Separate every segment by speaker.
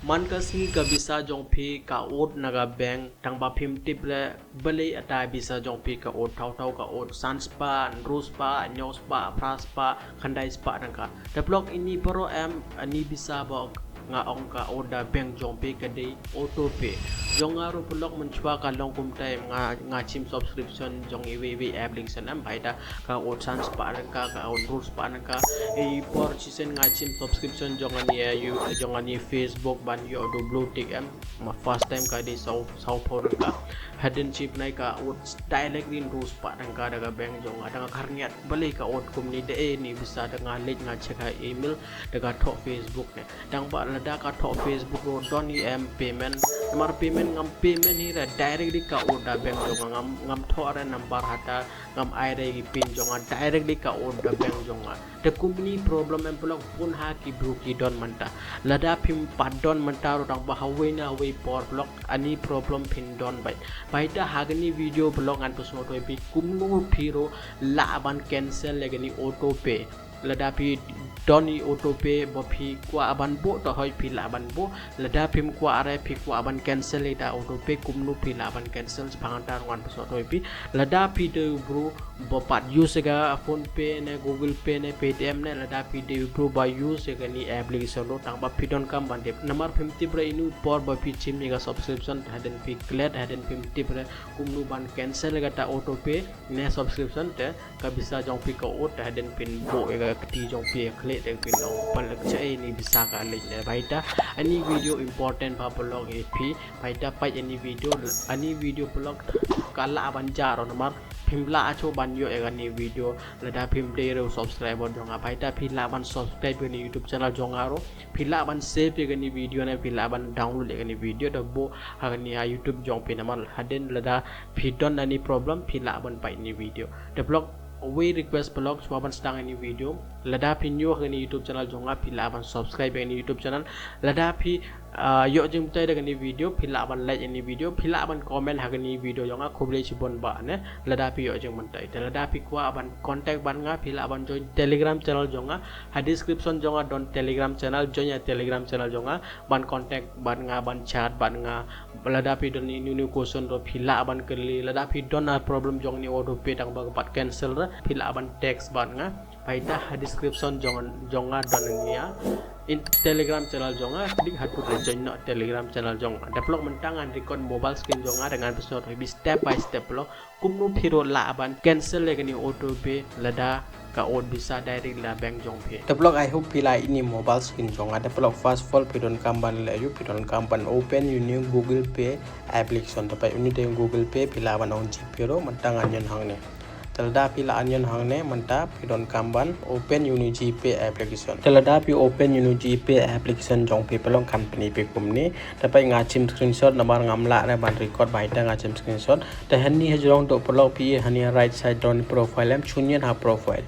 Speaker 1: man kasi ka bisa jong pi ka ot naga bank tang ba phim tip le bele ata bisa jong pi ka ot thau ka ot sans pa rus pa nyos pa pras pa khandai spa nangka develop ini pro am ani bisa ba nga ong ka oda bank jong pi ka dei AutoPay jong aro blok menchwa ka long kum tai nga chim subscription jong iwi application am baida ka ot sans pa nangka ka ot rus pa nangka e por chisen nga chim subscription jong ani Facebook ban yo do blue tick am ma first time ka di sau por ka hidden chip nai ka ot directly rus pa nangka daga bank jong ada karniat beli ka ot kum ni de ni bisa dengan link nga check email daga thok Facebook ne dang ba lada ka thok Facebook ro don ni am payment namar payment ngam payment ni ra directly ka ot da bank jong ngam thok ra number hata ngam ai re pin jong directly ka ot da bank jong the company problem em blok pun ha ki bru ki don manta lada phim padon manta ro dang ba hawe na hawe por blok ani problem pin don bai ta hagani video blog an pusno to bi kumno phiro la ban cancel legani AutoPay lada pi doni AutoPay bo phi kwa ban bo to hoi phi la ban bo lada phim kwa are phi kwa ban cancel leda AutoPay kumno phi la ban cancel phantar wan pusno to bi lada pi de bro bo pat use ga phone pay ne google pay ne paytm ne lada pi de bro ba use ga ni application ro tang ba phi don kam ban de namar phim tip re inu por ba phi chim ni ga subscription haden phi glad haden phim tip re kumno ban cancel ga ta AutoPay ne subscription te ka bisa jong phi ka ot haden pin bo ga ti jong phi kle de pin ong palak chai ni bisa ka le ne baita ani video important pa blog e phi baita pa ani video blog kala ban jar on mar phimla acho ban yo egani video lada phim de ro subscriber jonga baita phila ban subscribe ni YouTube channel jonga ro phila ban save egani video ne phila ban download egani video do bo agani YouTube jong pinamal haden lada phidon ani problem phila ban pai ni video the blog we request blog chwa ban stang any video lada pin yo ni YouTube channel jonga phila ban subscribe any YouTube channel lada phi yo jing tai daga ni video phila ban like any video phila ban comment ha ni video jonga khoble chibon ba ne lada phi yo jing man tai lada phi kwa ban contact ban nga phila ban join telegram channel jonga ha description jonga don telegram channel join ya telegram channel jonga ban contact ban nga ban chat ban nga lada phi don ni question ro phila ban kali lada phi don problem jong ni AutoPay tang ba pat cancel ra phila ban text ban nga baita ha description jonga don ngia in telegram channel jonga klik hatu join no telegram channel jonga develop mentangan record mobile screen jonga dengan episode lebih step by step lo kumnu phiro la ban cancel legani AutoPay lada ka od bisa direct la bank jong pay develop I hope pila ini mobile screen jonga develop fast fall pidon kamban le yu pidon kamban open uni Google Pay application tapai uni de Google Pay pila ban on GPay ro mentangan yan hang ne telada pila anion hang ne menta pidon kamban open uni GPay application telada pi open uni GPay application jong pi pelong company pe kumni tapai ngachim screenshot namar ngamla re ban record baita ngachim screenshot ta hanni hejrong do pelong pi hani right side don profile am chunyen ha profile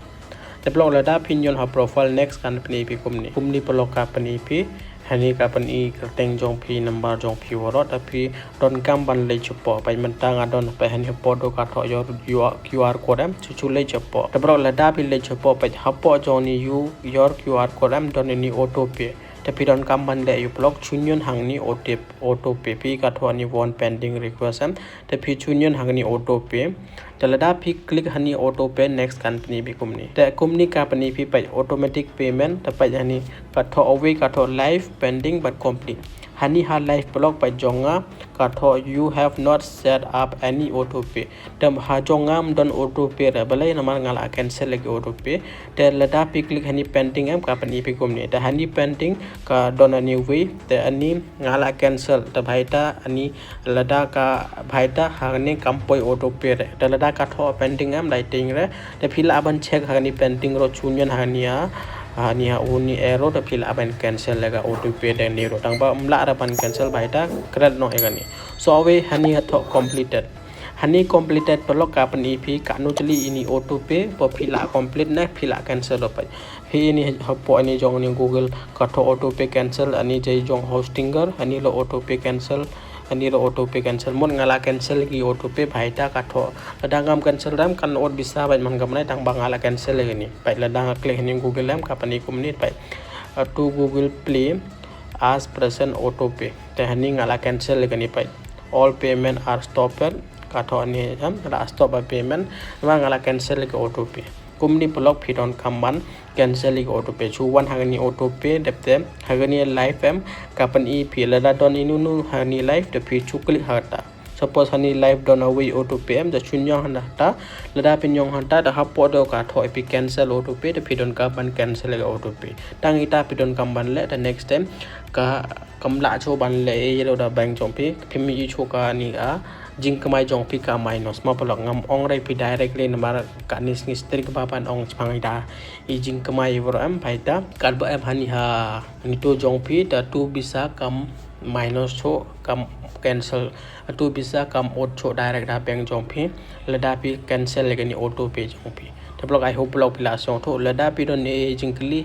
Speaker 1: develop lada pinyon ha profile next company pe kumni pelong company pe hani kapan i kerteng jong pi number jong pi worot tapi don kamban le chopo pai mentang adon pai hani podo ka tho your QR code am chuchu le chopo tabro lada pi le chopo pai hapo joni your QR code am don ni AutoPay tapi don kamban le you block chunyon hangni AutoPay pi ka tho ni one pending request am tapi chunyon hangni AutoPay telada pi click hani AutoPay next company bi kumni te kumni company pi pai automatic payment tapai hani ka tho away ka tho live pending but complete hani ha live block pai jonga ka tho you have not set up any AutoPay tam ha jonga don AutoPay ra balai namar ngala cancel lagi AutoPay te lada pi click hani pending am company pi kumni te hani pending ka don ani way te ani ngala cancel te bhaita ani lada ka bhaita hangni kampoi AutoPay re te lada ka tho pending am lighting re te phila ban check hangni pending ro chunyan hania uni error te phila ban cancel lega AutoPay de ni ro tang ba mla ra ban cancel baita credit no egani so we hani tho completed pelok kapan ip kanu chali ini AutoPay po phila complete na phila cancel lo pai hi ini hapo ani jong ni Google ka tho AutoPay cancel ani jai jong hostinger ani lo AutoPay cancel ani lo AutoPay cancel mon ngala cancel gi AutoPay bhaita ka tho ladangam cancel ram kan od bisa bai man gamnai tang bang ngala cancel lagi ni pai ladang klik ni Google lam kapani kumni pai to Google Play as present AutoPay แต่ฮันนี่งาละ cancel เลยกันนี่ไป all payment are stopped กาทอนี่ครับละ stop payment ว่างาละ cancel เลยกับ AutoPay กุมนี่บล็อกผิดon คำมัน cancel เลยกับ AutoPay ชูวันฮันนี่ AutoPay เด็บเต็มฮันนี่ live kapan i pi lada don inunu hani live de pi chukli hata suppose hani live don away AutoPay da chunyong hata lada pinyong hata da hapo do ka thoi pi cancel AutoPay de pi don ka ban cancel le AutoPay tang ita pi don kam ban le the next time ka kamla cho ban le ye lo da bank jong pi phimi ji cho ka ni a jing kamai jong pi ka minus ma palok ngam ong rai pi direct le na mar ka nis ngis tri ka ban ong chang ida I jing kamai vor am paita kad ba am hani ha ni to jong pi da tu bisa kam minus cho kam cancel tu bisa kam ot cho direct da bank jong pi la da pi cancel le ni AutoPay jong pi ta blog I hope blog pila song tho la da pi don e jing kli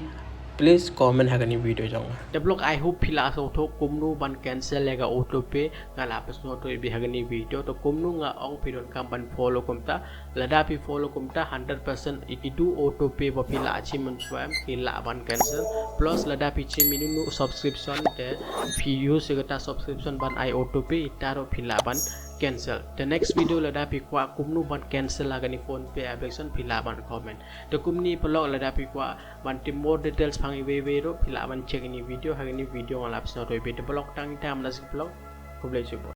Speaker 1: please comment hagani video jong the blog I hope pila so tho kumnu ban cancel lega AutoPay ngala pesno to bi hagani video to kumnu nga ong pidon kam ban follow kumta lada pi follow kumta 100% itu AutoPay ba pila achievement swam kila ban cancel plus lada pi chiminu subscription te pi use gata subscription ban I AutoPay itaro pila ban cancel the next video lada pi kwa kumnu ban cancel lagani phone pay application pila ban comment the kumni blog lada pi kwa ban tim more details phangi we ro pila ban check ni video hagani video ngala apsno to be the blog tang tam nas blog publish